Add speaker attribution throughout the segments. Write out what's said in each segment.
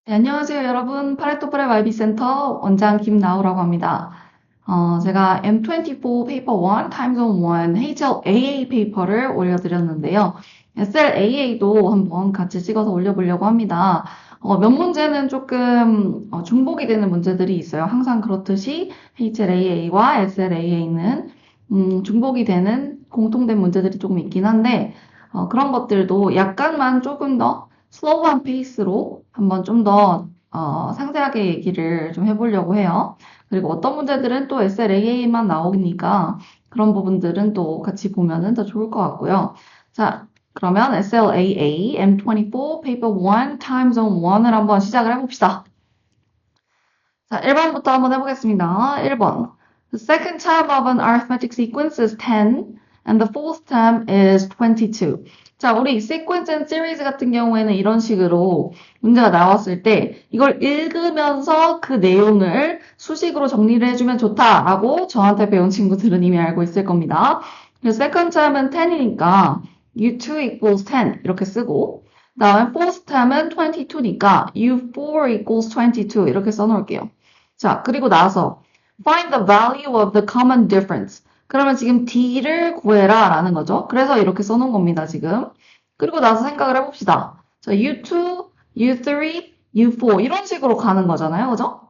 Speaker 1: 네, 안녕하세요, 여러분. 파레토 프랩 IB센터 원장 김나우라고 합니다. 제가 M24 페이퍼 1, 타임존 1, HLAA 페이퍼를 올려드렸는데요. SLAA도 한번 같이 찍어서 올려보려고 합니다. 몇 문제는 조금 중복이 되는 문제들이 있어요. 항상 그렇듯이 HLAA와 SLAA는 중복이 되는 공통된 문제들이 조금 있긴 한데 그런 것들도 약간만 조금 더 슬로우한 페이스로 한번 좀 더 상세하게 얘기를 좀 해보려고 해요. 그리고 어떤 문제들은 또 SLAA만 나오니까 그런 부분들은 또 같이 보면은 더 좋을 것 같고요. 자, 그러면 SLAA M24 Paper 1 Time Zone 1을 한번 시작을 해봅시다. 자, 1번부터 한번 해보겠습니다. 1번. The second term of an arithmetic sequence is 10 and the fourth term is 22. 자, 우리 sequence and series 같은 경우에는 이런 식으로 문제가 나왔을 때 이걸 읽으면서 그 내용을 수식으로 정리를 해주면 좋다라고 저한테 배운 친구들은 이미 알고 있을 겁니다. 그래서 second term은 10이니까 u2 equals 10 이렇게 쓰고 다음에 fourth term은 22니까 u4 equals 22 이렇게 써놓을게요. 자, 그리고 나서 find the value of the common difference. 그러면 지금 D를 구해라 라는 거죠. 그래서 이렇게 써놓은 겁니다, 지금. 그리고 나서 생각을 해봅시다. 자, U2, U3, U4 이런 식으로 가는 거잖아요, 그죠?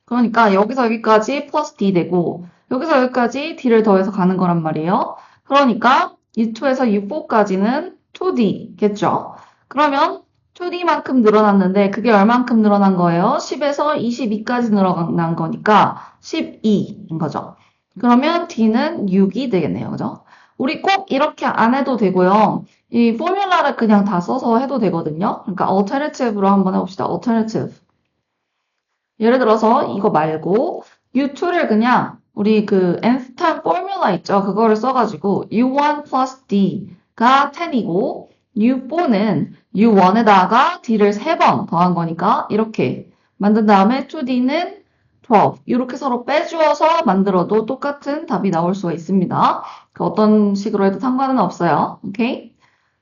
Speaker 1: 그러니까 여기서 여기까지 플러스 D 되고 여기서 여기까지 D를 더해서 가는 거란 말이에요. 그러니까 U2에서 U4까지는 2D겠죠? 그러면 2D만큼 늘어났는데 그게 얼만큼 늘어난 거예요? 10에서 22까지 늘어난 거니까 12인 거죠. 그러면 D는 6이 되겠네요. 그죠? 우리 꼭 이렇게 안 해도 되고요. 이 포뮬라를 그냥 다 써서 해도 되거든요. 그러니까 alternative로 한번 해봅시다. alternative. 예를 들어서 이거 말고 U2를 그냥 우리 그 nth time 포뮬라 있죠? 그거를 써가지고 U1 plus D가 10이고 U4는 U1에다가 D를 3번 더한 거니까 이렇게 만든 다음에 2D는 12 이렇게 서로 빼주어서 만들어도 똑같은 답이 나올 수가 있습니다. 그 어떤 식으로 해도 상관은 없어요. 오케이?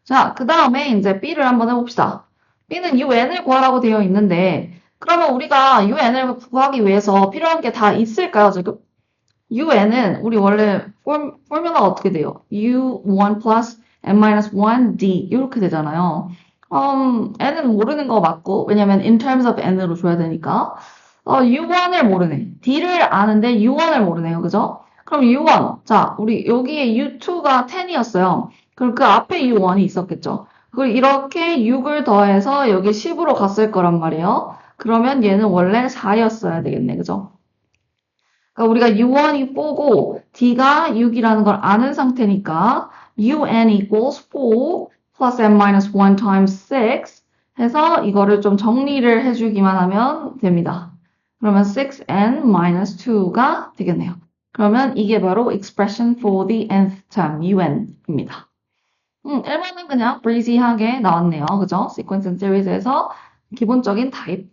Speaker 1: 자, 그 다음에 이제 B를 한번 해봅시다. B는 UN을 구하라고 되어 있는데 그러면 우리가 UN을 구하기 위해서 필요한 게 다 있을까요, 지금? UN은 우리 원래 포뮬라가 어떻게 돼요? U1 plus n-1 D 이렇게 되잖아요. n은 모르는 거 맞고 왜냐면 in terms of n으로 줘야 되니까 U1을 모르네. D를 아는데 U1을 모르네요. 그죠? 그럼 U1 자 우리 여기에 U2가 10이었어요. 그럼 그 앞에 U1이 있었겠죠. 그걸 이렇게 6을 더해서 여기 10으로 갔을 거란 말이에요. 그러면 얘는 원래 4였어야 되겠네. 그죠? 그러니까 우리가 U1이 4고 D가 6이라는 걸 아는 상태니까 UN equals 4 plus n-1 times 6 해서 이거를 좀 정리를 해주기만 하면 됩니다. 그러면 6n-2가 되겠네요. 그러면 이게 바로 expression for the nth term, UN입니다. 1번은 그냥 breezy하게 나왔네요. 그죠? sequence and series에서 기본적인 타입.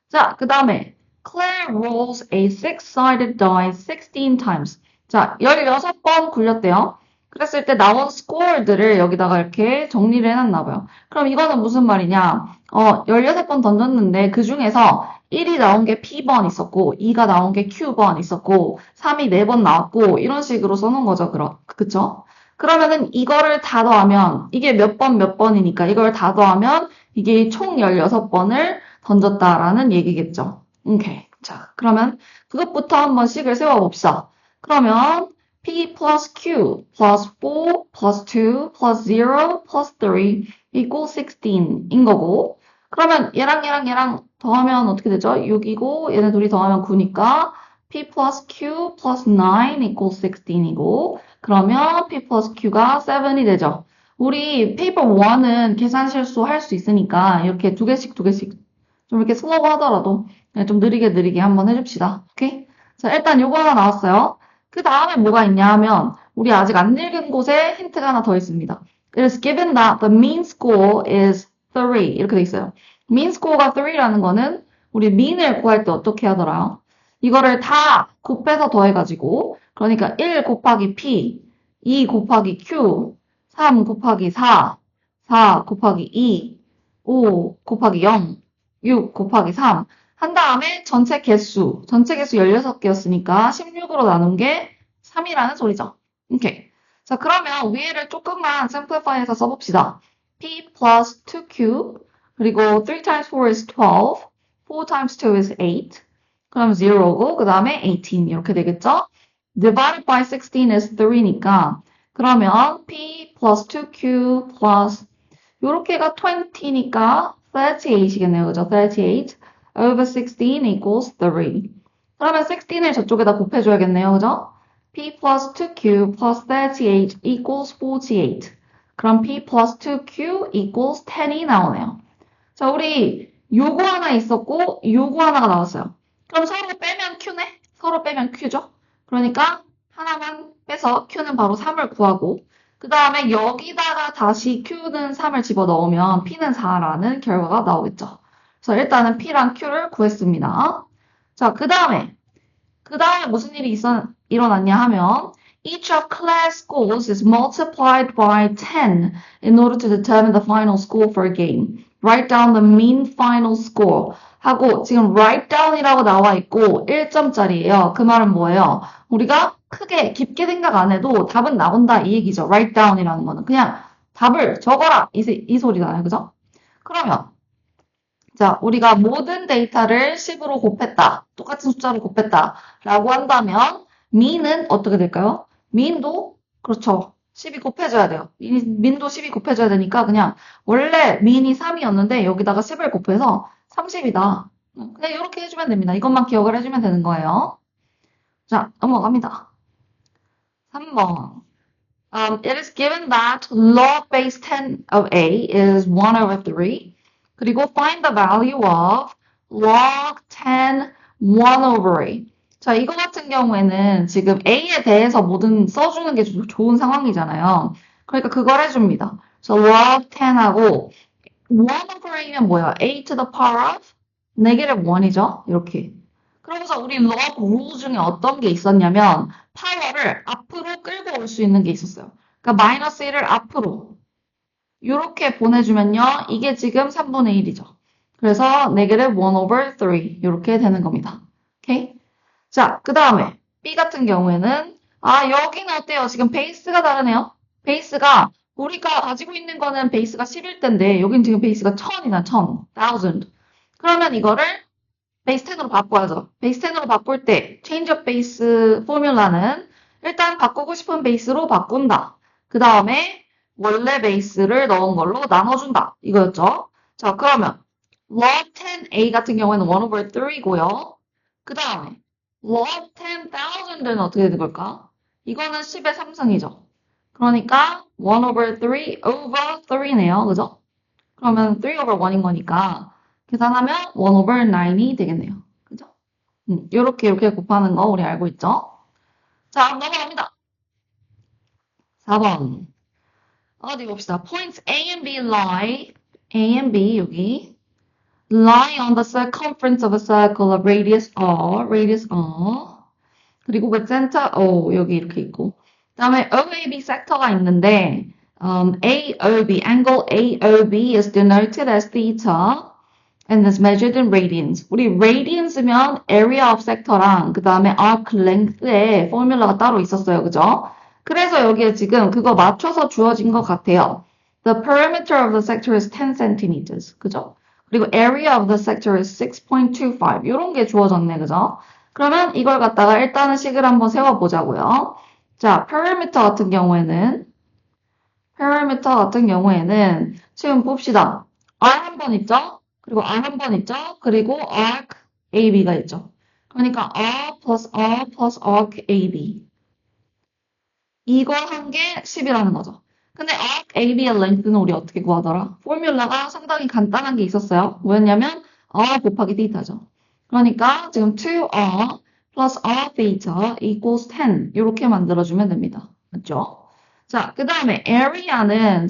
Speaker 1: 자, 그 다음에 Claire rolls a six-sided die 16 times. 자, 16번 굴렸대요. 그랬을 때 나온 스코어들을 여기다가 이렇게 정리를 해놨나 봐요. 그럼 이거는 무슨 말이냐? 16번 던졌는데 그 중에서 1이 나온 게 P번 있었고, 2가 나온 게 Q번 있었고, 3이 4번 나왔고, 이런 식으로 써놓은 거죠. 그쵸? 그러면은 이거를 다 더하면, 이게 몇 번 몇 번이니까 이걸 다 더하면 이게 총 16번을 던졌다라는 얘기겠죠. 오케이. 자, 그러면 그것부터 한번 식을 세워봅시다. 그러면 P plus Q plus 4 plus 2 plus 0 plus 3 equals 16인 거고 그러면 얘랑 더하면 어떻게 되죠? 6이고 얘네 둘이 더하면 9니까 P plus Q plus 9 equals 16이고 그러면 P plus Q가 7이 되죠. 우리 페이퍼 1은 계산 실수 할 수 있으니까 이렇게 두 개씩 좀 이렇게 슬로우 하더라도 좀 느리게 한번 해줍시다. 오케이? 자, 일단 요거 하나 나왔어요. 그 다음에 뭐가 있냐 하면 우리 아직 안 읽은 곳에 힌트가 하나 더 있습니다. It is given that the mean score is 3 이렇게 돼 있어요. mean score가 3라는 거는 우리 mean을 구할 때 어떻게 하더라? 이거를 다 곱해서 더해가지고 그러니까 1 곱하기 P, 2 곱하기 Q, 3 곱하기 4, 4 곱하기 2, 5 곱하기 0 6 곱하기 3. 한 다음에 전체 개수 16개였으니까 16으로 나눈 게 3이라는 소리죠. 오케이. 자, 그러면 위에를 조금만 simplify해서 써봅시다. p plus 2q 그리고 3 times 4 is 12, 4 times 2 is 8. 그럼 0고 그 다음에 18 이렇게 되겠죠? Divided by 16 is 3니까 그러면 p plus 2q plus 요렇게가 20니까 38이겠네요. 그죠? 38 over 16 equals 3. 그러면 16을 저쪽에다 곱해줘야겠네요. 그죠? p plus 2q plus 38 equals 48. 그럼 p plus 2q equals 10이 나오네요. 자, 우리 요거 하나 있었고 요거 하나가 나왔어요. 그럼 서로 빼면 q네? 서로 빼면 q죠? 그러니까 하나만 빼서 q는 바로 3을 구하고 그 다음에 여기다가 다시 q는 3을 집어넣으면 p는 4라는 결과가 나오겠죠. 그래서 일단은 p랑 q를 구했습니다. 자, 그 다음에 무슨 일이 일어났냐 하면 each of class scores is multiplied by 10 in order to determine the final score for a game. Write down the mean final score. 하고 지금 write down이라고 나와 있고 1점짜리예요. 그 말은 뭐예요? 우리가 크게 깊게 생각 안 해도 답은 나온다 이 얘기죠. write down이라는 거는 그냥 답을 적어라 이 소리잖아요. 그죠? 그러면 자, 우리가 모든 데이터를 10으로 곱했다. 똑같은 숫자로 곱했다. 라고 한다면 mean은 어떻게 될까요? mean도 그렇죠. 10이 곱해져야 돼요. mean도 10이 곱해져야 되니까 그냥 원래 mean이 3이었는데 여기다가 10을 곱해서 30이다. 그냥 이렇게 해주면 됩니다. 이것만 기억을 해주면 되는 거예요. 자, 넘어갑니다. 3번. It is given that log base 10 of a is 1 over 3. 그리고 find the value of log 10 1 over a. 자, 이거 같은 경우에는 지금 a에 대해서 뭐든 써주는 게 좋은 상황이잖아요. 그러니까 그걸 해줍니다. 그래서 log 10하고 1 over a면 뭐예요? a to the power of 네개를 1이죠. 이렇게. 그러면서 우리 log rule 중에 어떤 게 있었냐면 파워를 앞으로 끌고 올 수 있는 게 있었어요. 그러니까 마이너스 1을 앞으로 이렇게 보내주면요. 이게 지금 3분의 1이죠. 그래서 4개를 1 over 3 이렇게 되는 겁니다. 오케이? 자, 그 다음에 B 같은 경우에는 여기는 어때요? 지금 베이스가 다르네요. 베이스가 우리가 가지고 있는 거는 베이스가 11대인데 여기는 지금 베이스가 1000이나 1000. 그러면 이거를 베이스 10으로 바꿔야죠. 베이스 10으로 바꿀 때 change of base 포뮬라는 일단 바꾸고 싶은 베이스로 바꾼다. 그 다음에 원래 베이스를 넣은 걸로 나눠준다. 이거였죠. 자, 그러면 log 10a 같은 경우에는 1 over 3고요. 그 다음에 log 10,000은 어떻게 되는 걸까? 이거는 10의 3승이죠. 그러니까 1 over 3 over 3네요. 그죠? 그러면 3 over 1인 거니까 계산하면 1 over 9이 되겠네요. 그죠? 이렇게 곱하는 거 우리 알고 있죠? 자, 넘어갑니다. 4번. 어디 봅시다. Points A and B lie, A and B 여기 lie on the circumference of a circle of radius R, 그리고 with center O 여기 이렇게 있고 그 다음에 OAB 섹터가 있는데 AOB, angle AOB is denoted as theta and is measured in radians. 우리 radians면 area of sector랑 그 다음에 arc length의 포뮬러가 따로 있었어요. 그죠? 그래서 여기에 지금 그거 맞춰서 주어진 것 같아요. The perimeter of the sector is 10 centimeters. 그죠? 그리고 area of the sector is 6.25. 이런 게 주어졌네. 그죠? 그러면 이걸 갖다가 일단은 식을 한번 세워보자고요. 자, perimeter 같은 경우에는 지금 봅시다. R 한 번 있죠? 그리고 R 한 번 있죠? 그리고 arc AB가 있죠. 그러니까 R plus R plus arc AB. 이거 한 게 10이라는 거죠. 근데 arc AB의 length는 우리 어떻게 구하더라? 포뮬라가 상당히 간단한 게 있었어요. 뭐였냐면 R 곱하기 θ죠. 그러니까 지금 2R plus R theta equals 10 이렇게 만들어주면 됩니다. 맞죠? 자, 그 다음에 area는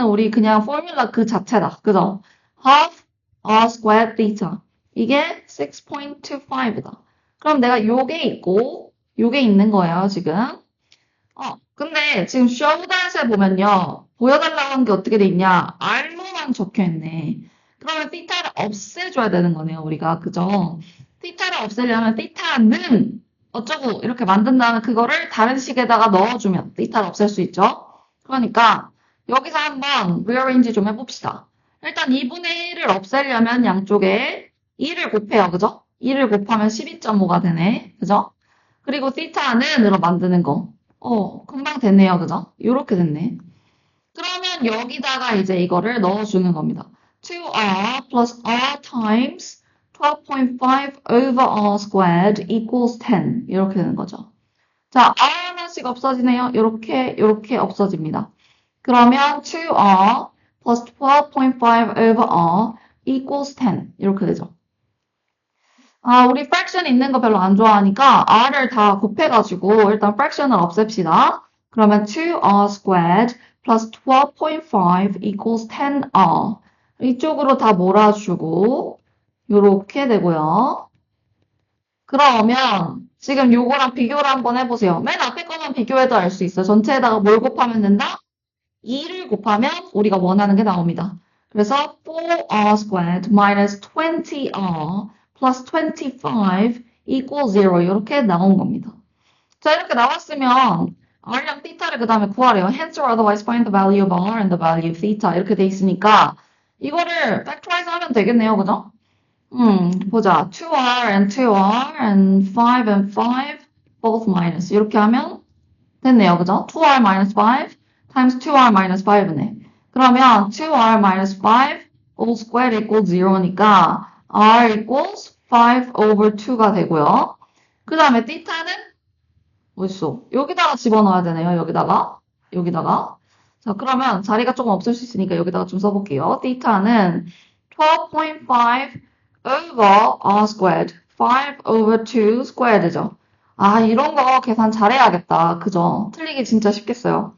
Speaker 1: 우리 그냥 포뮬라 그 자체다. 그죠? half R squared theta. 이게 6.25이다. 그럼 내가 요게 있고 요게 있는 거예요, 지금. 근데 지금 show that에 보면요. 보여달라고 한 게 어떻게 돼 있냐? R로만 적혀 있네. 그러면 θ를 없애줘야 되는 거네요, 우리가. 그죠? θ를 없애려면 θ는 어쩌고 이렇게 만든 다음에 그거를 다른 식에다가 넣어주면 θ를 없앨 수 있죠? 그러니까 여기서 한번 rearrange 좀 해봅시다. 일단 2분의 1을 없애려면 양쪽에 2를 곱해요. 그죠? 2를 곱하면 12.5가 되네. 그죠? 그리고 θ는으로 만드는 거. 금방 됐네요. 그죠? 요렇게 됐네. 그러면 여기다가 이제 이거를 넣어주는 겁니다. 2r plus r times 12.5 over r squared equals 10. 이렇게 되는 거죠. 자, r 하나씩 없어지네요. 요렇게 없어집니다. 그러면 2r plus 12.5 over r equals 10. 이렇게 되죠. 우리 fraction 있는 거 별로 안 좋아하니까 r을 다 곱해가지고 일단 fraction을 없앱시다. 그러면 2r squared plus 12.5 equals 10r. 이쪽으로 다 몰아주고 요렇게 되고요. 그러면 지금 요거랑 비교를 한번 해보세요. 맨 앞에 거만 비교해도 알 수 있어요. 전체에다가 뭘 곱하면 된다? 2를 곱하면 우리가 원하는 게 나옵니다. 그래서 4r squared minus 20r plus 25 equals 0 이렇게 나온 겁니다. 자, 이렇게 나왔으면 r랑 θ를 그 다음에 구하래요. Hence or otherwise find the value of r and the value of θ 이렇게 돼 있으니까 이거를 factorize 하면 되겠네요. 그죠? 보자. 2r and 2r and 5 and 5 both minus 이렇게 하면 됐네요. 그죠? 2r minus 5 times 2r minus 5네. 그러면 2r minus 5 all squared equals 0니까 r equals 5 over 2가 되고요. 그 다음에 θ는 어딨어? 여기다가 집어넣어야 되네요. 여기다가. 자, 그러면 자리가 조금 없을 수 있으니까 여기다가 좀 써볼게요. θ는 12.5 over r squared, 5 over 2 squared죠. 이런 거 계산 잘해야겠다. 그죠? 틀리기 진짜 쉽겠어요.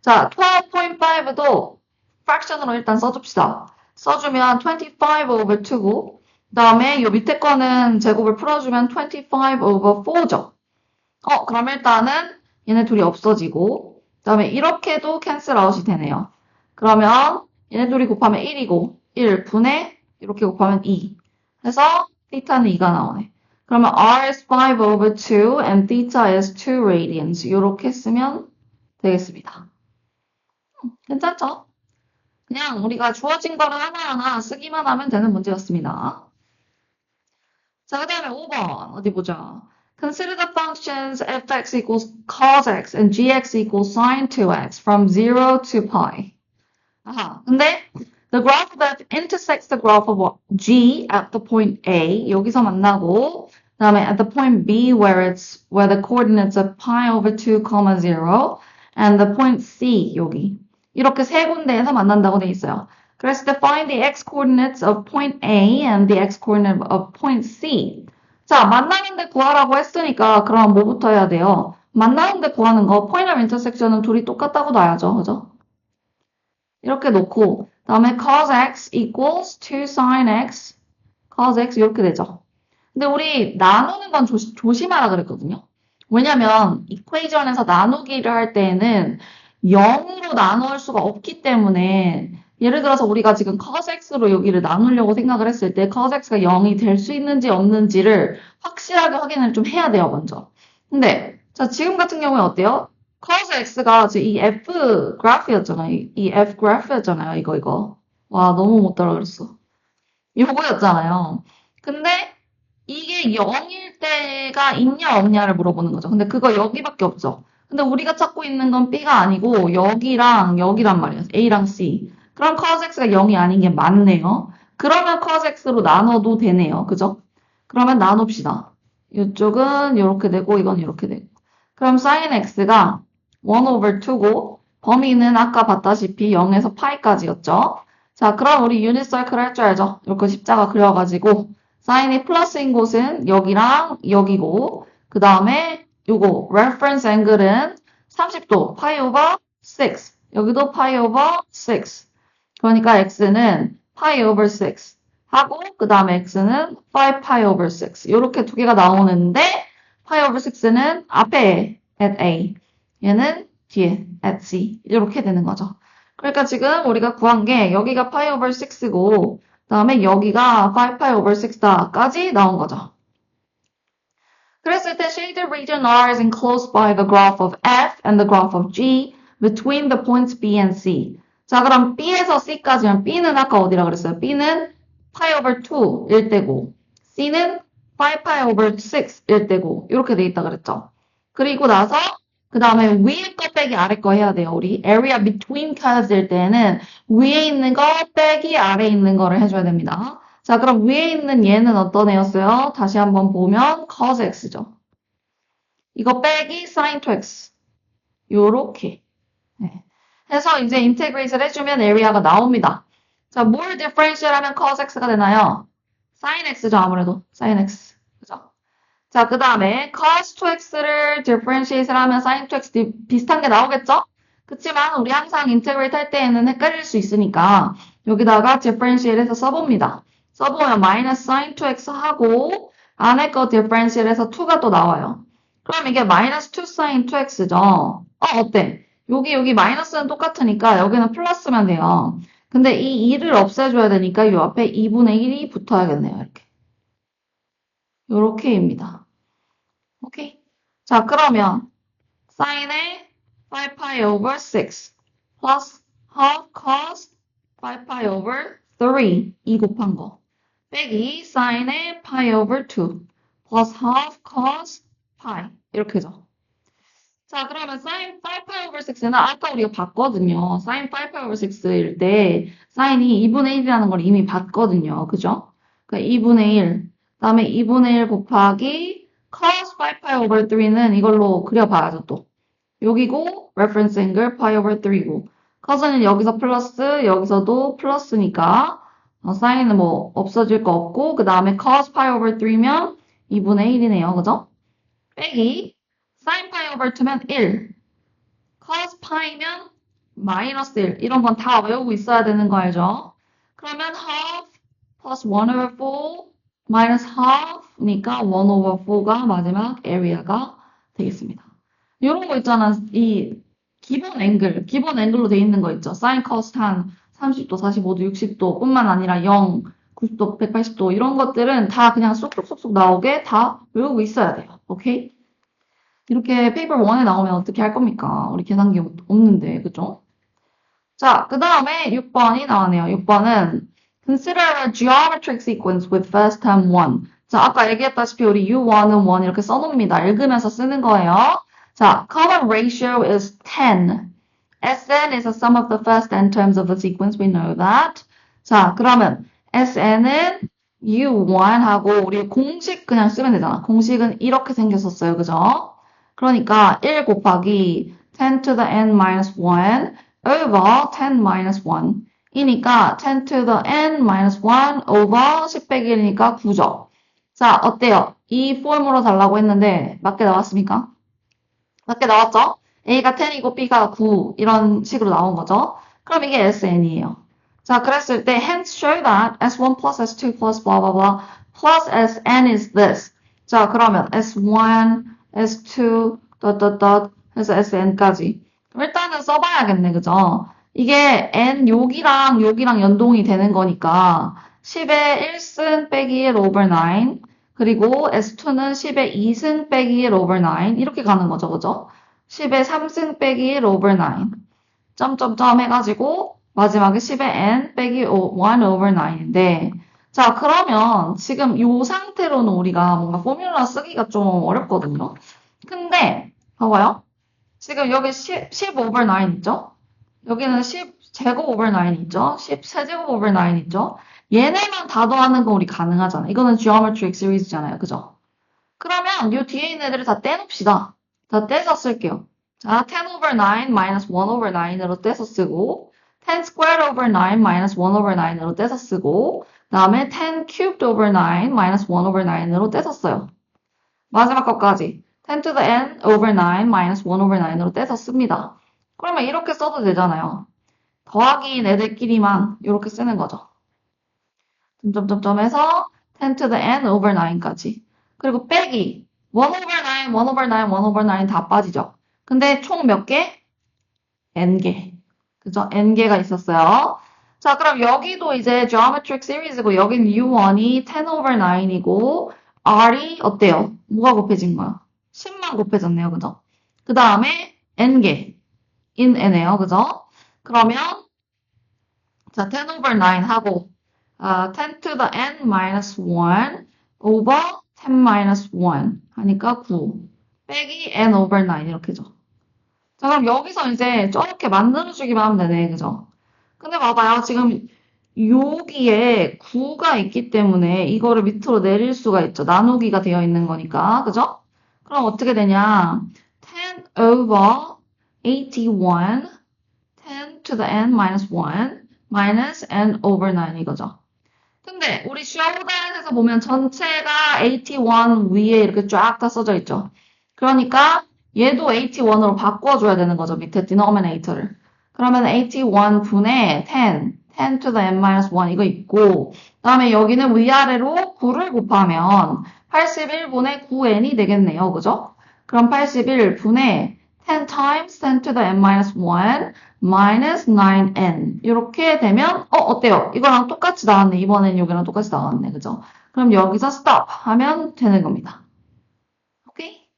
Speaker 1: 자, 12.5도 fraction으로 일단 써줍시다. 써주면 25 over 2고, 그 다음에 요 밑에 거는 제곱을 풀어주면 25 over 4죠. 그럼 일단은 얘네 둘이 없어지고, 그 다음에 이렇게도 캔슬 아웃이 되네요. 그러면 얘네 둘이 곱하면 1이고, 1 분의 이렇게 곱하면 2. 해서 θ는 2가 나오네. 그러면 r is 5 over 2 and θ is 2 radians. 이렇게 쓰면 되겠습니다. 괜찮죠? 그냥 우리가 주어진 거를 하나하나 쓰기만 하면 되는 문제였습니다. 자, 그 다음에 5번 어디 보자. Consider the functions fx equals cos x and gx equals sin 2x from 0 to pi. 근데 the graph of f intersects the graph of g at the point A 여기서 만나고 그 다음에 at the point B where the coordinates are pi over 2, 0 and the point C 여기 이렇게 세 군데에서 만난다고 돼 있어요. 그래서 to find the x coordinates of point A and the x coordinate of point C. 자, 만나는데 구하라고 했으니까 그럼 뭐부터 해야 돼요? 만나는데 구하는 거 point of intersection은 둘이 똑같다고 놔야죠. 그죠? 이렇게 놓고 다음에 cos x equals 2 sin x cos x 이렇게 되죠. 근데 우리 나누는 건 조심하라 그랬거든요. 왜냐면 이퀘이션에서 나누기를 할 때에는 0으로 나눌 수가 없기 때문에 예를 들어서 우리가 지금 cos x로 여기를 나누려고 생각을 했을 때 cos x가 0이 될 수 있는지 없는지를 확실하게 확인을 좀 해야 돼요, 먼저. 근데 자 지금 같은 경우에 어때요? cos x가 이 f 그래프였잖아요. 이 f 그래프였잖아요. 이거. 와, 너무 못 따라그랬어. 요거였잖아요. 근데 이게 0일 때가 있냐 없냐를 물어보는 거죠. 근데 그거 여기밖에 없죠. 근데 우리가 찾고 있는 건 B가 아니고 여기랑 여기란 말이에요. A랑 C. 그럼 cos x가 0이 아닌 게 맞네요. 그러면 cos x로 나눠도 되네요. 그죠? 그러면 나눕시다. 이쪽은 이렇게 되고 이건 이렇게 되고. 그럼 sin x가 1 over 2고 범위는 아까 봤다시피 0에서 파이까지였죠. 자, 그럼 우리 유닛 서클 할 줄 알죠? 이렇게 십자가 그려가지고 사인이 플러스인 곳은 여기랑 여기고 그 다음에 요거 reference angle은 30도 파이 오버 6 여기도 파이 오버 6 그러니까 x는 파이 오버 6 하고 그 다음에 x는 5 파이 오버 6 이렇게 두 개가 나오는데 파이 오버 6는 앞에 at a 얘는 뒤에 at c 이렇게 되는 거죠. 그러니까 지금 우리가 구한 게 여기가 파이 오버 6고 다음에 여기가 5pi over 6다까지 나온 거죠. 그랬을 때 shaded region R is enclosed by the graph of F and the graph of G between the points B and C. 자, 그럼 B에서 C까지는 B는 아까 어디라 그랬어요? B는 pi over 2일 때고 C는 5pi over 6일 때고 이렇게 돼 있다 그랬죠. 그리고 나서 그 다음에 위에 거 빼기 아래 거 해야 돼요. 우리 area between curves일 때는 위에 있는 거 빼기 아래 있는 거를 해줘야 됩니다. 자, 그럼 위에 있는 얘는 어떤 애였어요? 다시 한번 보면 cos x죠. 이거 빼기 sin 2x. 요렇게. 네. 해서 이제 인테그레이트를 해주면 area가 나옵니다. 자, 뭘 differential 하면 cos x가 되나요? sin x죠, 아무래도. sin x. 그죠? 자, 그 다음에 cos 2x를 differentiate를 하면 sin 2x 비슷한 게 나오겠죠? 그치만 우리 항상 인테그레이트 할 때에는 헷갈릴 수 있으니까 여기다가 differentiate 해서 써봅니다. 써보면 minus sin 2x 하고 안에 거 differentiate 해서 2가 또 나와요. 그럼 이게 minus 2 sin 2x죠. 어때? 여기 마이너스는 똑같으니까 여기는 플러스면 돼요. 근데 이 2를 없애줘야 되니까 이 앞에 2분의 1이 붙어야겠네요. 이렇게. 요렇게입니다. 오케이. 자, 그러면 sin의 5pi over 6 plus half cos 5pi over 3 2 곱한 거 빼기 sin의 pi over 2 plus half cos pi 이렇게죠. 자, 그러면 sin 5pi over 6는 아까 우리가 봤거든요. sin 5pi over 6일 때 sin이 2분의 1이라는 걸 이미 봤거든요. 그죠? 그러니까 2분의 1, 그다음에 2분의 1 곱하기 cos 5pi over 3는 이걸로 그려봐야죠, 또. 여기고 reference angle pi over 3고 cos는 여기서 플러스, 여기서도 플러스니까 sine은 뭐 없어질 거 없고 그 다음에 cos pi over 3면 2분의 1이네요. 그죠? 빼기 sin pi over 2면 1 cos pi면 마이너스 1 이런 건 다 외우고 있어야 되는 거 알죠? 그러면 half plus 1 over 4 minus half니까 1 over 4가 마지막 area가 되겠습니다. 이런 거 있잖아. 이 기본 앵글로 돼 있는 거 있죠. sin, cos 한 30도, 45도, 60도 뿐만 아니라 0, 90도, 180도 이런 것들은 다 그냥 쏙쏙쏙쏙 나오게 다 외우고 있어야 돼요. 오케이? 이렇게 페이퍼 1에 나오면 어떻게 할 겁니까? 우리 계산기 없는데, 그죠? 자, 그 다음에 6번이 나왔네요. 6번은 Consider a geometric sequence with first term 1. 자, 아까 얘기했다시피 우리 U1은 1 이렇게 써놓습니다. 읽으면서 쓰는 거예요. 자, common ratio is 10. Sn is the sum of the first n terms of the sequence. We know that. 자, 그러면 Sn은 U1하고 우리 공식 그냥 쓰면 되잖아. 공식은 이렇게 생겼었어요. 그죠? 그러니까 1 곱하기 10 to the n minus 1 over 10 minus 1 이니까 10 to the n minus 1 over 10 빼기 1이니까 9죠. 자, 어때요? 이 폼으로 달라고 했는데 맞게 나왔습니까? 맞게 나왔죠? A가 10이고 B가 9 이런 식으로 나온 거죠. 그럼 이게 SN이에요. 자, 그랬을 때 hence show that S1 plus S2 plus blah blah blah plus SN is this. 자, 그러면 S1, S2, 해서 SN까지. 일단은 써봐야겠네, 그죠? 이게 N 여기랑 연동이 되는 거니까 10의 1승 빼기 1 over 9 그리고 S2는 10의 2승 빼기 1 over 9 이렇게 가는 거죠, 그죠? 10의 3승 빼기 1 over 9 점점점 해가지고 마지막에 10의 n 빼기 1 over 9인데 자, 그러면 지금 이 상태로는 우리가 뭔가 포뮬라 쓰기가 좀 어렵거든요. 근데 봐봐요. 지금 여기 10 over 9 있죠? 여기는 10 제곱 over 9 있죠? 10 세제곱 over 9 있죠? 얘네만 다 더하는 건 우리 가능하잖아. 이거는 geometric series잖아요. 그죠? 그러면 이 뒤에 있는 애들을 다 떼놓읍시다. 다 떼서 쓸게요. 자, 10 over 9 minus 1 over 9으로 떼서 쓰고 10 squared over 9 minus 1 over 9으로 떼서 쓰고 그 다음에 10 cubed over 9 minus 1 over 9으로 떼서 써요. 마지막 것까지 10 to the n over 9 minus 1 over 9으로 떼서 씁니다. 그러면 이렇게 써도 되잖아요. 더하기인 애들끼리만 이렇게 쓰는 거죠. 점점점점 해서 10 to the n over 9까지. 그리고 빼기 1 over 9, 1 over 9, 1 over 9 다 빠지죠. 근데 총 몇 개? n개. 그죠? n개가 있었어요. 자, 그럼 여기도 이제 geometric series고 여긴 U1이 10 over 9이고 R이 어때요? 뭐가 곱해진 거야? 10만 곱해졌네요. 그죠? 그 다음에 N개 in N이에요. 그죠? 그러면 자, 10 over 9 하고 10 to the N minus 1 over 10 minus 1 하니까 9 빼기 N over 9 이렇게죠. 자, 그럼 여기서 이제 저렇게 만들어주기만 하면 되네. 그죠? 근데 봐봐요. 지금 여기에 9가 있기 때문에 이거를 밑으로 내릴 수가 있죠. 나누기가 되어 있는 거니까. 그죠? 그럼 어떻게 되냐? 10 over 81, 10 to the n minus 1, minus n over 9 이거죠. 근데 우리 show단에서 보면 전체가 81 위에 이렇게 쫙 다 써져 있죠. 그러니까 얘도 81으로 바꿔줘야 되는 거죠. 밑에 denominator를. 그러면 81 분의 10 to the n-1 이거 있고 그다음에 여기는 위아래로 9를 곱하면 81분의 9n이 되겠네요. 그죠? 그럼 81 분의 10 times 10 to the n-1 minus 9n 이렇게 되면 어때요? 이거랑 똑같이 나왔네. 이번엔 여기랑 똑같이 나왔네. 그죠? 그럼 여기서 stop 하면 되는 겁니다. 오케이?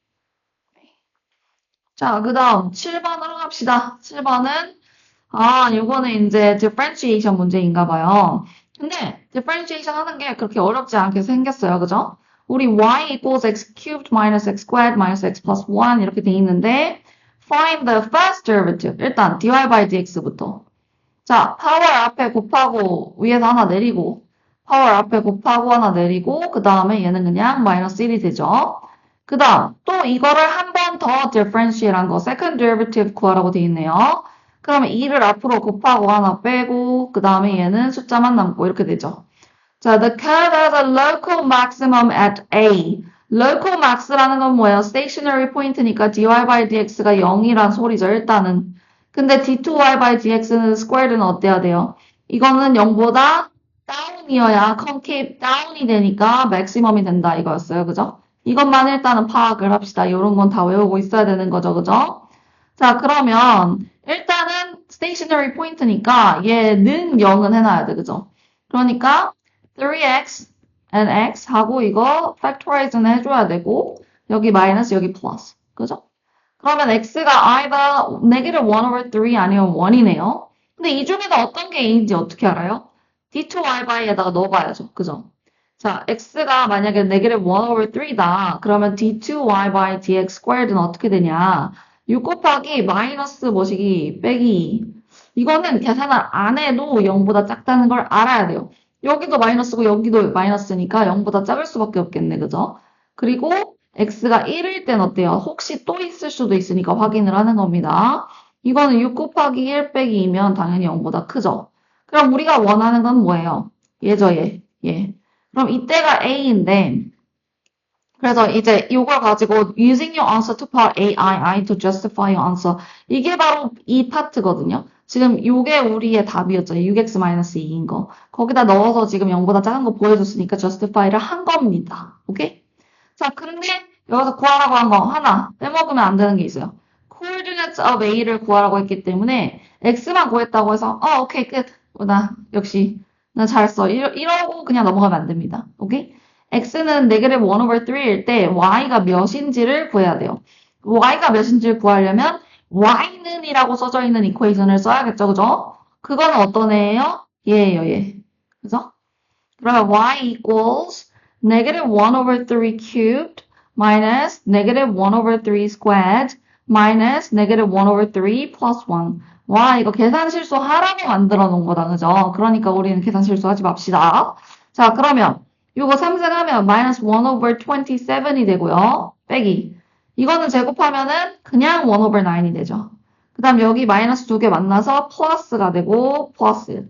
Speaker 1: 자, 그 다음 7번으로 갑시다. 7번은 이거는 이제 differentiation 문제인가 봐요. 근데 differentiation 하는 게 그렇게 어렵지 않게 생겼어요. 그죠? 우리 y equals x cubed minus x squared minus x plus 1 이렇게 돼 있는데 find the first derivative. 일단 dy by dx부터. 자, 파워 앞에 곱하고 위에서 하나 내리고 파워 앞에 곱하고 하나 내리고 그 다음에 얘는 그냥 마이너스 1이 되죠. 그 다음 또 이거를 한 번 더 differential한 거 second derivative 구하라고 돼 있네요. 그러면 2를 앞으로 곱하고 하나 빼고 그 다음에 얘는 숫자만 남고 이렇게 되죠. 자, the curve has a local maximum at A. local max라는 건 뭐예요? stationary point니까 dy by dx가 0이란 소리죠. 일단은. 근데 d2y by dx는 squared는 어때야 돼요? 이거는 0보다 다운이어야 concave 다운이 되니까 maximum이 된다 이거였어요. 그죠? 이것만 일단은 파악을 합시다. 이런 건 다 외우고 있어야 되는 거죠. 그죠? 자, 그러면 일단은 stationary point니까 얘는 0은 해놔야 돼. 그죠? 그러니까 3x and x 하고 이거 factorize는 해줘야 되고 여기 마이너스 여기 플러스. 그죠? 그러면 x가 either negative 1 over 3 아니면 1이네요. 근데 이 중에서 어떤 게 a인지 어떻게 알아요? d2y by에다가 넣어봐야죠. 그죠? 자, x가 만약에 negative 1 over 3다. 그러면 d2y by dx squared는 어떻게 되냐? 6 곱하기 마이너스 뭐시기 빼기 이거는 계산을 안 해도 0보다 작다는 걸 알아야 돼요. 여기도 마이너스고 여기도 마이너스니까 0보다 작을 수밖에 없겠네. 그죠? 그리고 x가 1일 땐 어때요? 혹시 또 있을 수도 있으니까 확인을 하는 겁니다. 이거는 6 곱하기 1 빼기 2면 당연히 0보다 크죠? 그럼 우리가 원하는 건 뭐예요? 얘죠, 얘. 예. 그럼 이때가 a인데 그래서 이제 이걸 가지고 using your answer to part A, I to justify your answer. 이게 바로 이 파트거든요. 지금 이게 우리의 답이었죠. 6x-2인 거. 거기다 넣어서 지금 0보다 작은 거 보여줬으니까 justify를 한 겁니다. 오케이? 자, 근데 여기서 구하라고 한 거 하나 빼먹으면 안 되는 게 있어요. coordinates of A를 구하라고 했기 때문에 x만 구했다고 해서 오케이 끝. 역시 나 잘했어. 이러고 그냥 넘어가면 안 됩니다. 오케이? x는 네게티브 1 over 3일 때 y가 몇인지를 구해야 돼요. y가 몇인지를 구하려면 y는 이라고 써져 있는 이퀘이션을 써야겠죠. 그죠? 그거는 어떤 애예요? 얘예요, 얘. 그죠? 그러면 y equals negative 1 over 3 cubed minus negative 1 over 3 squared minus negative 1 over 3 plus 1. 와, 이거 계산 실수 하라고 만들어 놓은 거다. 그죠? 그러니까 우리는 계산 실수 하지 맙시다. 자, 그러면 이거 삼승하면 minus 1 over 27이 되고요. 빼기. 이거는 제곱하면은 그냥 1 over 9이 되죠. 그 다음 여기 마이너스 두 개 만나서 플러스가 되고 플러스 1.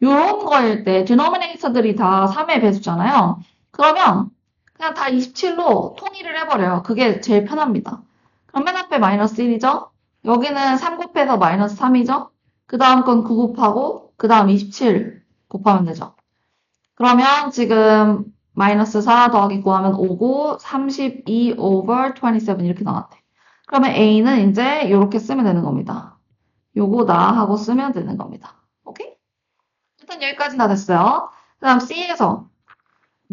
Speaker 1: 요런 거일 때 denominator들이 다 3의 배수잖아요. 그러면 그냥 다 27로 통일을 해버려요. 그게 제일 편합니다. 그럼 맨 앞에 마이너스 1이죠? 여기는 3 곱해서 마이너스 3이죠? 그 다음 건 9 곱하고 그 다음 27 곱하면 되죠. 그러면 지금 마이너스 4 더하기 9 하면 5고 32 over 27 이렇게 나왔대. 그러면 A는 이제 이렇게 쓰면 되는 겁니다. 요거다 하고 쓰면 되는 겁니다. 오케이? 일단 여기까지 다 됐어요. 그 다음 C에서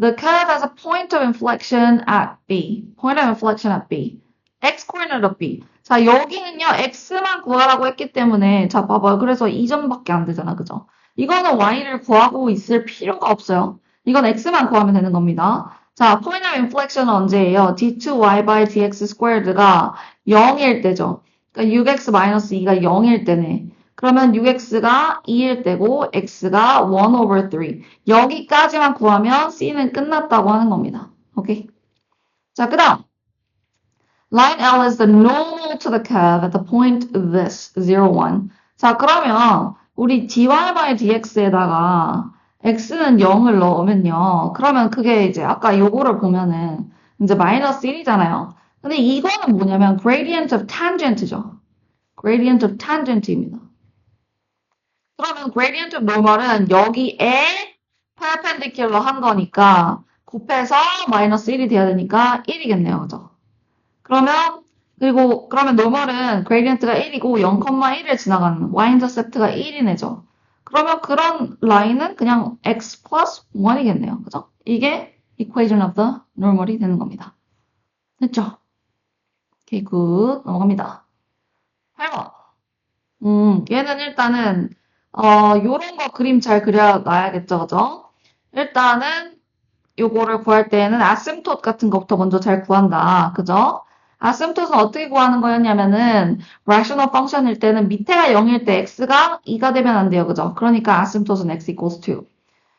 Speaker 1: The curve has a point of inflection at B. Point of inflection at B. X coordinate of B. 자, 여기는요, X만 구하라고 했기 때문에, 자, 봐봐요. 그래서 2점밖에 안 되잖아. 그죠? 이거는 Y를 구하고 있을 필요가 없어요. 이건 X만 구하면 되는 겁니다. 자, point of inflection은 언제예요? d2y by dx squared가 0일 때죠. 그러니까 6x-2가 0일 때네. 그러면 6x가 2일 때고 x가 1 over 3. 여기까지만 구하면 c는 끝났다고 하는 겁니다. 오케이. 자, 그 다음. Line L is the normal to the curve at the point this, 0, 1. 자, 그러면 우리 dy by dx에다가 x는 0을 넣으면요. 그러면 그게 이제 아까 요거를 보면은 이제 마이너스 1이잖아요. 근데 이거는 뭐냐면 gradient of tangent죠. gradient of tangent입니다. 그러면 gradient of normal은 여기에 perpendicular 한 거니까 곱해서 마이너스 1이 돼야 되니까 1이겠네요. 그죠? 그러면 normal은 gradient가 1이고 0,1을 지나가는 y-intercept가 1이네죠. 그러면 그런 라인은 그냥 x plus 1이겠네요. 그죠? 이게 equation of the normal이 되는 겁니다. 됐죠? 오케이, 굿. 넘어갑니다. 8번. 얘는 일단은, 요런 거 그림 잘 그려놔야겠죠, 그죠? 일단은, 요거를 구할 때에는 아심토트 같은 것부터 먼저 잘 구한다, 그죠? 아심토트는 어떻게 구하는 거였냐면은, rational function일 때는 밑에가 0일 때 x가 2가 되면 안 돼요, 그죠? 그러니까 아심토트는 x equals 2.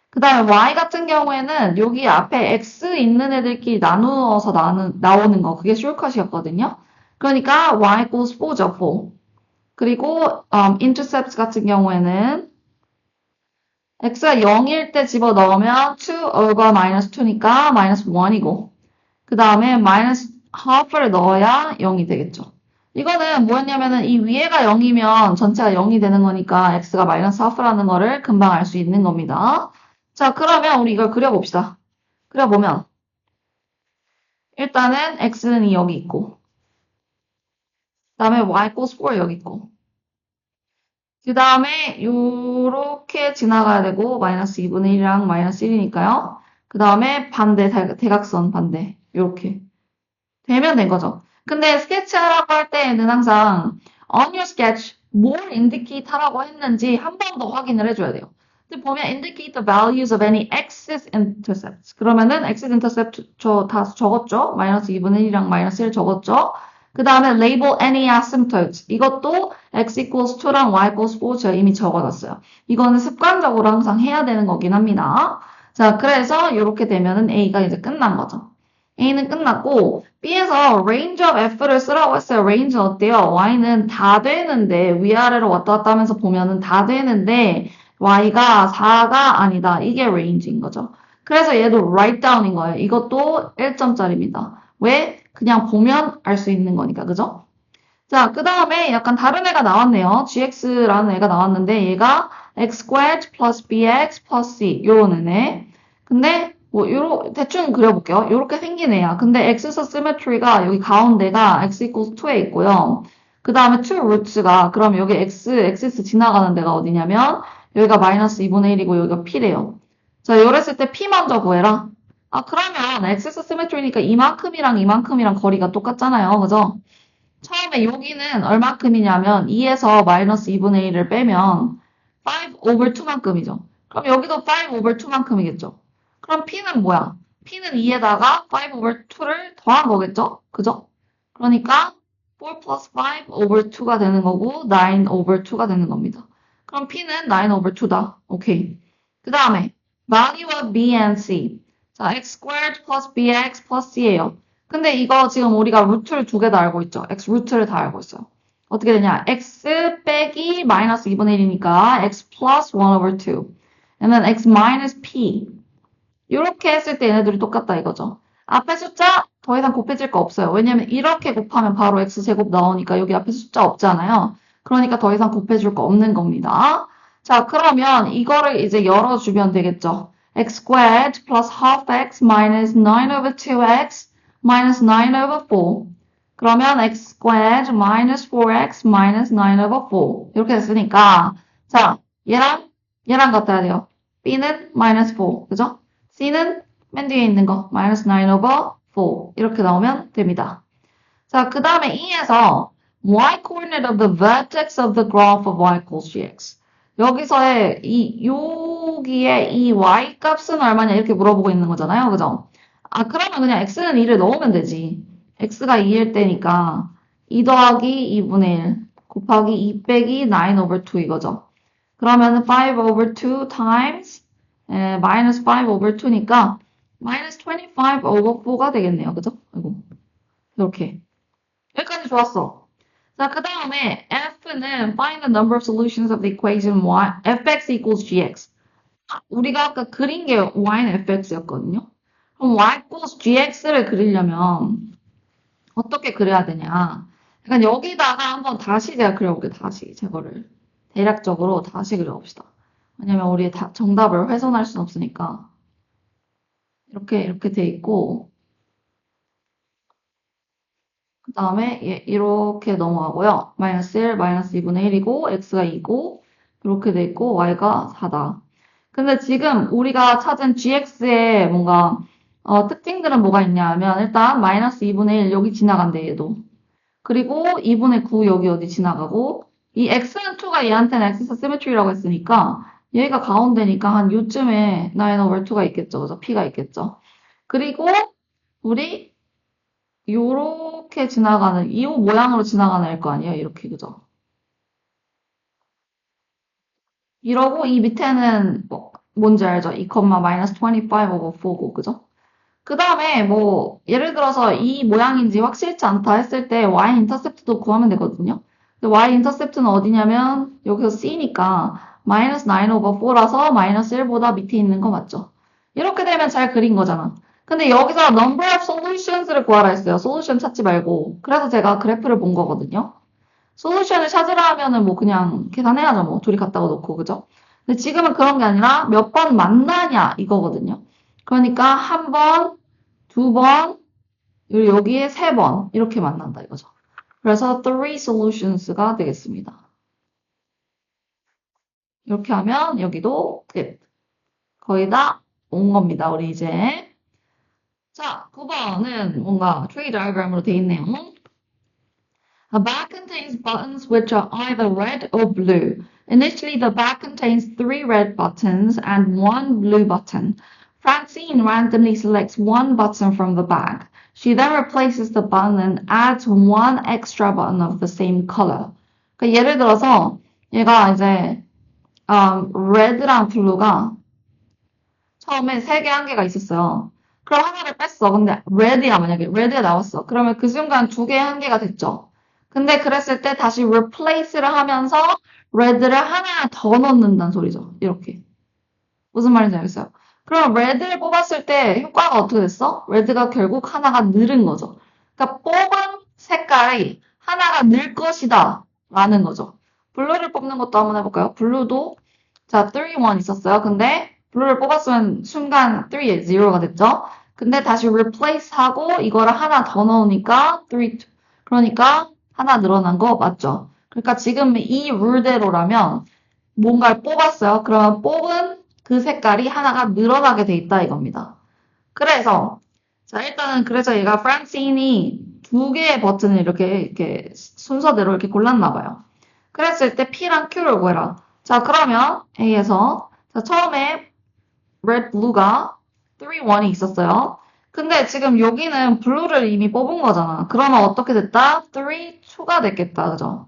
Speaker 1: 그 다음에 y 같은 경우에는 여기 앞에 x 있는 애들끼리 나누어서 나오는 거, 그게 숄컷이었거든요. 그러니까 y equals 4죠, 4. 그리고 intercept 같은 경우에는 x가 0일 때 집어넣으면 2 over minus 2니까 minus 1이고 그 다음에 minus half를 넣어야 0이 되겠죠. 이거는 뭐였냐면은 이 위에가 0이면 전체가 0이 되는 거니까 x가 minus half라는 거를 금방 알 수 있는 겁니다. 자, 그러면 우리 이걸 그려봅시다. 그려보면 일단은 x는 여기 있고 그 다음에 y equals 4 여기 있고 그 다음에 요렇게 지나가야 되고 마이너스 2분의 1이랑 마이너스 1이니까요. 그 다음에 반대 대각선 반대 요렇게 되면 된 거죠. 근데 스케치하라고 할 때에는 항상 on your sketch 뭘 indicate 하라고 했는지 한 번 더 확인을 해줘야 돼요. 근데 보면 indicate the values of any axis intercepts. 그러면은 axis intercept 다 적었죠. 마이너스 2분의 1이랑 마이너스 1 적었죠. 그 다음에 label any asymptotes. 이것도 x equals 2랑 y equals 4 제가 이미 적어놨어요. 이거는 습관적으로 항상 해야 되는 거긴 합니다. 자, 그래서 이렇게 되면은 A가 이제 끝난 거죠. A는 끝났고 B에서 range of F를 쓰라고 했어요. range는 어때요? Y는 다 되는데 위아래로 왔다 갔다 하면서 보면은 다 되는데 Y가 4가 아니다. 이게 range인 거죠. 그래서 얘도 write down인 거예요. 이것도 1점짜리입니다. 왜? 그냥 보면 알 수 있는 거니까. 그죠? 자, 그 다음에 약간 다른 애가 나왔네요. gx라는 애가 나왔는데 얘가 x squared plus bx plus c 요런 애네. 근데 뭐 대충 그려볼게요. 요렇게 생긴 애야. 근데 x에서 symmetry가 여기 가운데가 x equals 2에 있고요. 그 다음에 2 roots가 그럼 여기 xx 지나가는 데가 어디냐면 여기가 마이너스 2분의 1이고 여기가 p래요. 자, 요랬을 때 p 먼저 구해라. 아, 그러면 x에서 symmetry니까 이만큼이랑 거리가 똑같잖아요. 그죠? 처음에 여기는 얼마큼이냐면 2에서 마이너스 2분의 1을 빼면 5 over 2만큼이죠. 그럼 여기도 5 over 2만큼이겠죠. 그럼 P는 뭐야? P는 2에다가 5 over 2를 더한 거겠죠? 그죠? 그러니까 4 plus 5 over 2가 되는 거고 9 over 2가 되는 겁니다. 그럼 P는 9 over 2다. 오케이. 그 다음에 value of B and C. 자, x squared plus bx plus c예요. 근데 이거 지금 우리가 루트를 두 개 다 알고 있죠? x 루트를 다 알고 있어요. 어떻게 되냐? x 빼기 마이너스 2분의 1이니까 x plus 1 over 2. and then x minus p. 이렇게 했을 때 얘네들이 똑같다 이거죠. 앞에 숫자 더 이상 곱해질 거 없어요. 왜냐면 이렇게 곱하면 바로 x제곱 나오니까 여기 앞에 숫자 없잖아요. 그러니까 더 이상 곱해줄 거 없는 겁니다. 자, 그러면 이거를 이제 열어주면 되겠죠. x squared plus half x minus 9 over 2x minus 9 over 4. 그러면 x squared minus 4x minus 9 over 4. 이렇게 됐으니까 자, 얘랑 얘랑 같아야 돼요. B는 minus 4, 그죠? C는 맨 뒤에 있는 거, minus 9 over 4. 이렇게 나오면 됩니다. 자, 그 다음에 E에서 y coordinate of the vertex of the graph of y equals gx. 여기서의 여기에 이 y 값은 얼마냐 이렇게 물어보고 있는 거잖아요. 그죠? 아, 그러면 그냥 x는 2를 넣으면 되지. x가 2일 때니까 2 더하기 2분의 1 곱하기 2 빼기 9 over 2 이거죠. 그러면 5 over 2 times minus 5 over 2니까 minus 25 over 4가 되겠네요. 그죠? 이거 이렇게. 여기까지 좋았어. 자, 그 다음에 F는 find the number of solutions of the equation y, fx equals gx. 우리가 아까 그린 게 y는 fx였거든요. 그럼 y equals gx를 그리려면 어떻게 그려야 되냐. 약간 여기다가 한번 다시 제가 그려볼게요. 다시 제거를. 대략적으로 다시 그려봅시다. 왜냐면 우리 정답을 훼손할 수는 없으니까. 이렇게 돼 있고, 그 다음에 이렇게 넘어가고요. 마이너스 1, 마이너스 2분의 1이고, x가 2고, 이렇게 돼 있고, y가 4다. 근데 지금 우리가 찾은 gx의 뭔가, 특징들은 뭐가 있냐 하면, 일단 마이너스 2분의 1 여기 지나간대, 얘도. 그리고 2분의 9 여기 어디 지나가고, 이 x는 2가 얘한테는 x스 시메트리라고 했으니까, 얘가 가운데니까 한 요쯤에 9 over 2가 있겠죠. 그죠? p가 있겠죠. 그리고, 우리 요렇게 지나가는, 이 모양으로 지나가는 애일 거 아니에요? 이렇게, 그죠? 이러고 이 밑에는 뭔지 알죠? 2, 마이너스 25 over 4고, 그죠? 그 다음에 뭐, 예를 들어서 이 모양인지 확실치 않다 했을 때 y 인터셉트도 구하면 되거든요. 근데 y 인터셉트는 어디냐면, 여기서 c니까 마이너스 9 over 4라서 마이너스 1보다 밑에 있는 거 맞죠? 이렇게 되면 잘 그린 거잖아. 근데 여기서 number of solutions를 구하라 했어요. 솔루션 찾지 말고. 그래서 제가 그래프를 본 거거든요. 솔루션을 찾으라 하면은 뭐 그냥 계산해야죠. 뭐 둘이 갖다가 놓고, 그죠? 근데 지금은 그런 게 아니라 몇 번 만나냐 이거거든요. 그러니까 한 번, 두 번, 그리고 여기에 세 번 이렇게 만난다 이거죠. 그래서 three solutions가 되겠습니다. 이렇게 하면 여기도 끝. 거의 다 온 겁니다. 우리 이제. 자, 9번은 뭔가 트리 다이어그램으로 돼 있네요. A bag contains buttons which are either red or blue. Initially, the bag contains 3 red buttons and 1 blue button. Francine randomly selects 1 button from the bag. She then replaces the button and adds 1 extra button of the same color. 그러니까 예를 들어서 얘가 이제 red랑 blue가 처음에 3개 한 개가 있었어요. 그럼 하나를 뺐어. 근데 red이야 만약에 red가 나왔어. 그러면 그 순간 2개의 한 개가 됐죠. 근데 그랬을 때 다시 replace를 하면서 red를 하나 더 넣는다는 소리죠. 이렇게. 무슨 말인지 알겠어요? 그럼 red를 뽑았을 때 효과가 어떻게 됐어? red가 결국 하나가 늘은 거죠. 그러니까 뽑은 색깔이 하나가 늘 것이다 라는 거죠. 블루를 뽑는 것도 한번 해볼까요? 블루도 자, 3, 1 있었어요. 근데 블루를 뽑았으면 순간 3에 0가 됐죠. 근데 다시 replace 하고 이거를 하나 더 넣으니까 3, 2. 그러니까 하나 늘어난 거 맞죠? 그러니까 지금 이 룰대로라면 뭔가를 뽑았어요. 그러면 뽑은 그 색깔이 하나가 늘어나게 돼 있다 이겁니다. 그래서 자 일단은 그래서 얘가 프랑시인이 2개의 버튼을 이렇게 순서대로 이렇게 골랐나 봐요. 그랬을 때 P랑 Q를 구해라. 자 그러면 A에서 자 처음에 red, blue가 3, 1이 있었어요. 근데 지금 여기는 blue를 이미 뽑은 거잖아. 그러면 어떻게 됐다? 3, 2가 됐겠다. 그죠?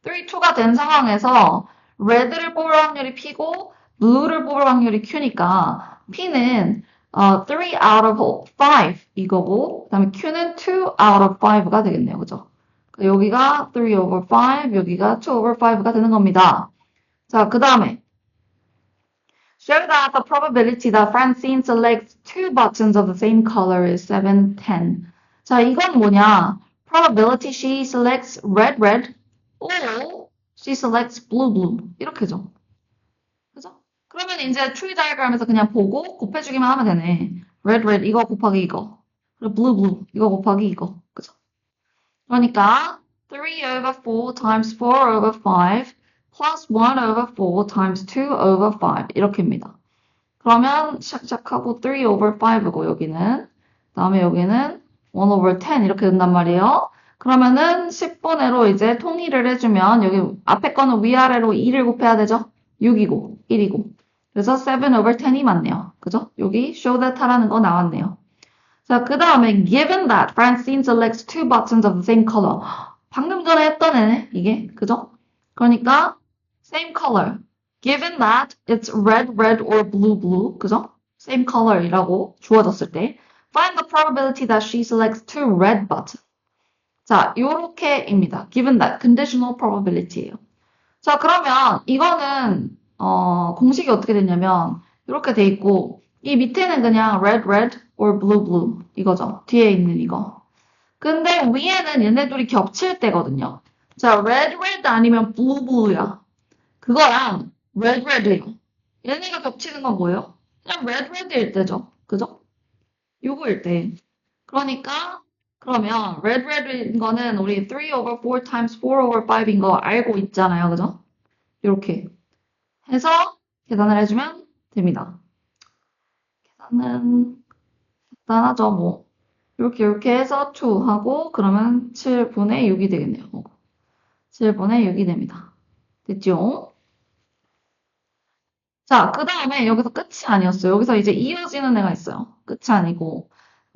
Speaker 1: 3, 2가 된 상황에서 red를 뽑을 확률이 P고 blue를 뽑을 확률이 Q니까 P는 3 out of 5 이거고 그 다음에 Q는 2 out of 5가 되겠네요. 그죠? 여기가 3 over 5, 여기가 2 over 5가 되는 겁니다. 자, 그 다음에 show that the probability that Francine selects 2 buttons of the same color is 7, 10. 자, 이건 뭐냐? probability she selects red, red, or she selects blue, blue. 이렇게죠. 그죠? 그러면 이제 tree diagram에서 그냥 보고 곱해주기만 하면 되네. red, red, 이거 곱하기 이거. 그리고 blue, blue, 이거 곱하기 이거. 그죠? 그러니까 3 over 4 times 4 over 5 plus 1 over 4 times 2 over 5 이렇게입니다. 그러면 샥샥하고 3 over 5고 여기는 다음에 여기는 1 over 10 이렇게 된단 말이에요. 그러면은 10분의로 이제 통일을 해주면 여기 앞에 거는 위아래로 2를 곱해야 되죠? 6이고 1이고 그래서 7 over 10이 맞네요. 그죠? 여기 show that 하라는 거 나왔네요. 자, 그 다음에 given that Francine selects two buttons of the same color. 방금 전에 했던 애네, 이게. 그죠? 그러니까 same color. Given that it's red, red or blue, blue. 그죠? same color이라고 주어졌을 때 find the probability that she selects two red buttons. 자, 요렇게입니다. Given that conditional probability예요. 자, 그러면 이거는 공식이 어떻게 되냐면 이렇게 돼 있고 이 밑에는 그냥 red, red or blue, blue 이거죠. 뒤에 있는 이거. 근데 위에는 얘네 둘이 겹칠 때거든요. 자, red, red 아니면 blue, blue야. 그거랑 red, red예요. 얘네가 겹치는 건 뭐예요? 그냥 red, red일 때죠. 그죠? 요거일 때. 그러니까 그러면 red, red인 거는 우리 3 over 4 times 4 over 5인 거 알고 있잖아요. 그죠? 이렇게 해서 계산을 해주면 됩니다. 계산은 간단하죠, 뭐. 이렇게 해서 2 하고 그러면 7분의 6이 되겠네요. 7분의 6이 됩니다. 됐죠? 자, 그 다음에 여기서 끝이 아니었어요. 여기서 이제 이어지는 애가 있어요. 끝이 아니고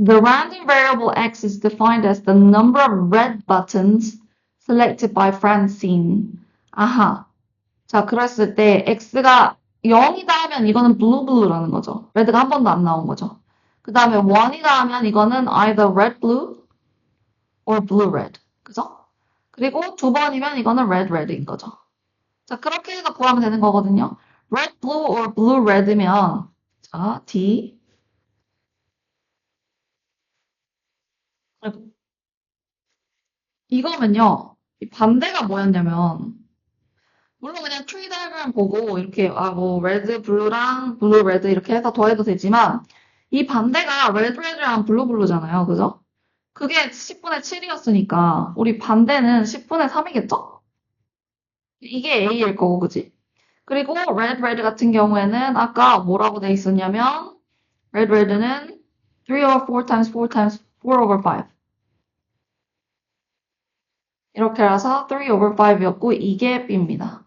Speaker 1: The random variable x is defined as the number of red buttons selected by Francine. 아하. 자, 그랬을 때 x가 0이다 하면 이거는 blue blue라는 거죠. red가 한 번도 안 나온 거죠. 그 다음에 1이다 하면 이거는 either red blue or blue red. 그죠? 그리고 2번이면 이거는 red red인 거죠. 자, 그렇게 해서 구하면 되는 거거든요. red blue or blue red면 자, D 이거면요. 이 반대가 뭐였냐면 물론 그냥 트리 다이어그램 보고 이렇게 뭐 레드 블루랑 블루 레드 이렇게 해서 더해도 되지만 이 반대가 레드 레드랑 블루 블루잖아요. 그죠? 그게 10분의 7이었으니까 우리 반대는 10분의 3이겠죠? 이게 A일 거고 그지? 그리고 레드 레드 같은 경우에는 아까 뭐라고 돼 있었냐면 레드 레드는 3 over 4 times 4 times 4 over 5 이렇게라서 3 over 5였고 이게 B입니다.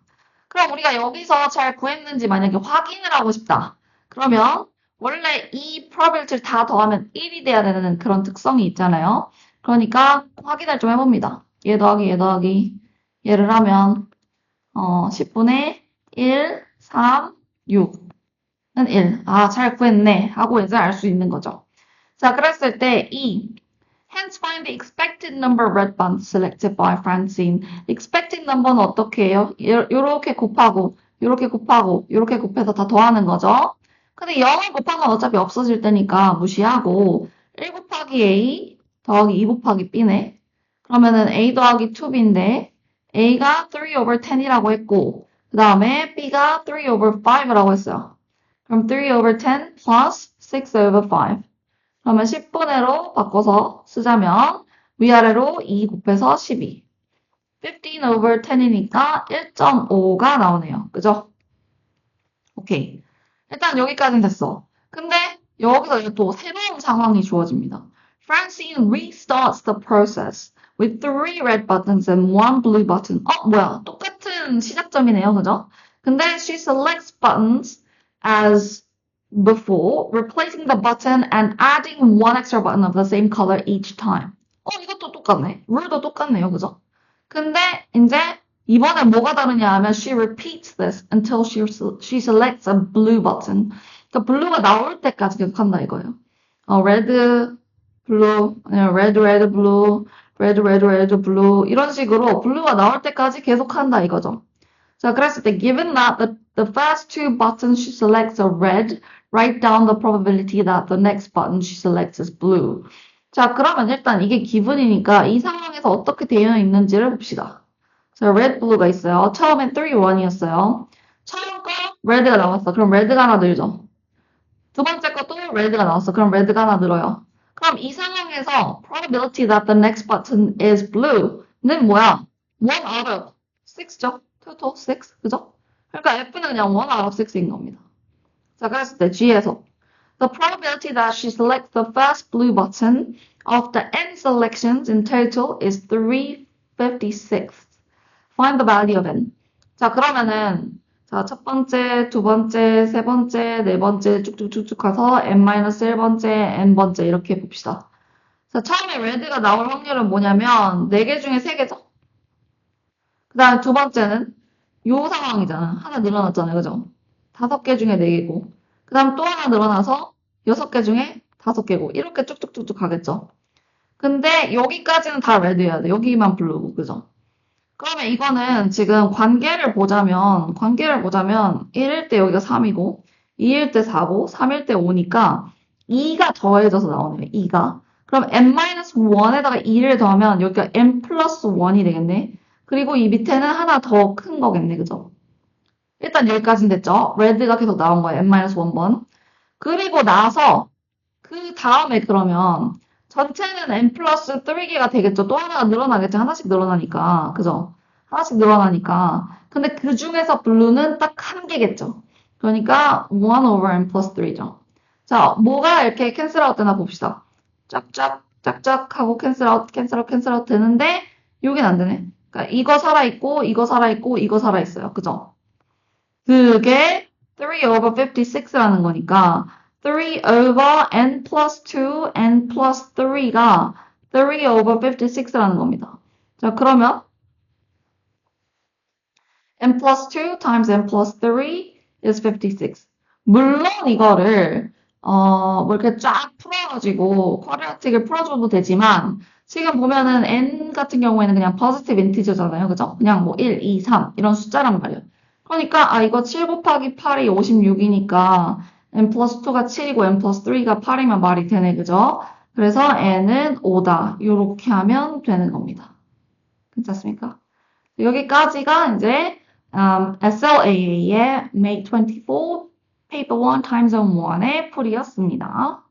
Speaker 1: 그럼 우리가 여기서 잘 구했는지 만약에 확인을 하고 싶다. 그러면 원래 이 probability를 다 더하면 1이 돼야 되는 그런 특성이 있잖아요. 그러니까 확인을 좀 해봅니다. 얘 더하기 얘 더하기 얘를 하면 10분의 1, 3, 6는 1. 아, 잘 구했네 하고 이제 알 수 있는 거죠. 자, 그랬을 때 hence find the expected number of red buttons selected by Francine. expected number는 어떻게 해요? 요렇게 곱하고, 요렇게 곱하고, 요렇게 곱해서 다 더하는 거죠. 근데 0을 곱한 건 어차피 없어질 때니까 무시하고 1 곱하기 A 더하기 2 곱하기 B네. 그러면은 A 더하기 2B인데 A가 3 over 10이라고 했고 그 다음에 B가 3 over 5라고 했어요. 그럼 3 over 10 plus 6 over 5. 그러면 10분의로 바꿔서 쓰자면 위아래로 2 곱해서 12. 15 over 10이니까 1.5가 나오네요. 그죠? 오케이. 일단 여기까지는 됐어. 근데 여기서 이제 또 새로운 상황이 주어집니다. Francine restarts the process with 3 red buttons and 1 blue button. 뭐야. 똑같은 시작점이네요. 그죠? 근데 she selects buttons as before, replacing the button and adding one extra button of the same color each time. 이것도 똑같네. 룰도 똑같네요. 그죠? 근데 이제 이번에 뭐가 다르냐 하면 she repeats this until she selects a blue button. 그러니까 blue가 나올 때까지 계속 한다 이거예요. red, blue, red, red, blue, red, red, red, blue 이런 식으로 blue가 나올 때까지 계속 한다 이거죠. 자, 그랬을 때 given that the first two buttons she selects are red, write down the probability that the next button she selects is blue. 자, 그러면 일단 이게 기분이니까 이 상황에서 어떻게 되어 있는지를 봅시다. 자, red, blue가 있어요. 처음엔 3, 1이었어요. 처음 거 red가 나왔어. 그럼 red가 하나 늘죠. 두 번째 것도 red가 나왔어. 그럼 red가 하나 늘어요. 그럼 이 상황에서 probability that the next button is blue는 뭐야? 1 out of 6죠. 2 to 6, 그죠? 그러니까 F는 그냥 1 out of 6인 겁니다. 자, 그랬을 때 G에서 The probability that she selects the first blue button of the n selections in total is 356. Find the value of n. 자, 그러면은 자, 첫 번째, 두 번째, 세 번째, 네 번째 쭉쭉쭉쭉 가서 n-1번째, n번째 이렇게 봅시다. 자, 처음에 red가 나올 확률은 뭐냐면 4개 중에 3개죠. 그 다음에 두 번째는 요 상황이잖아. 하나 늘어났잖아요. 그죠? 5개 중에 4개고. 그 다음 또 하나 늘어나서 6개 중에 5개고. 이렇게 쭉쭉쭉쭉 가겠죠. 근데 여기까지는 다 red여야 돼. 여기만 blue고. 그죠? 그러면 이거는 지금 관계를 보자면 1일 때 여기가 3이고 2일 때 4고 3일 때 5니까 2가 더해져서 나오네요. 2가. 그럼 n-1에다가 2를 더하면 여기가 n 플러스 1이 되겠네. 그리고 이 밑에는 하나 더 큰 거겠네. 그죠? 일단 여기까지는 됐죠? red가 계속 나온 거예요. n-1번. 그리고 나서 그 다음에 그러면 전체는 n 플러스 3개가 되겠죠. 또 하나가 늘어나겠죠. 하나씩 늘어나니까. 그죠? 하나씩 늘어나니까. 근데 그 중에서 블루는 딱 한 개겠죠. 그러니까 1 over n 플러스 3죠. 자, 뭐가 이렇게 캔슬 아웃 되나 봅시다. 쫙쫙, 쫙쫙 하고 캔슬 아웃, 캔슬 아웃, 캔슬 아웃 되는데 여긴 안 되네. 그러니까 이거 살아있고, 이거 살아있고, 이거 살아있어요. 그죠? 그게 3 over 56라는 거니까 3 over n plus 2, n plus 3가 3 over 56라는 겁니다. 자, 그러면 n plus 2 times n plus 3 is 56. 물론 이거를 뭐 이렇게 쫙 풀어가지고 쿼드라틱을 풀어줘도 되지만 지금 보면은 n 같은 경우에는 그냥 positive integer잖아요. 그죠? 그냥 뭐 1, 2, 3 이런 숫자란 말이에요. 그러니까 이거 7 곱하기 8이 56이니까 n 플러스 2가 7이고 n 플러스 3가 8이면 말이 되네. 그죠? 그래서 n은 5다. 이렇게 하면 되는 겁니다. 괜찮습니까? 여기까지가 이제 SLAA의 May 24 Paper 1 Time Zone 1의 풀이었습니다.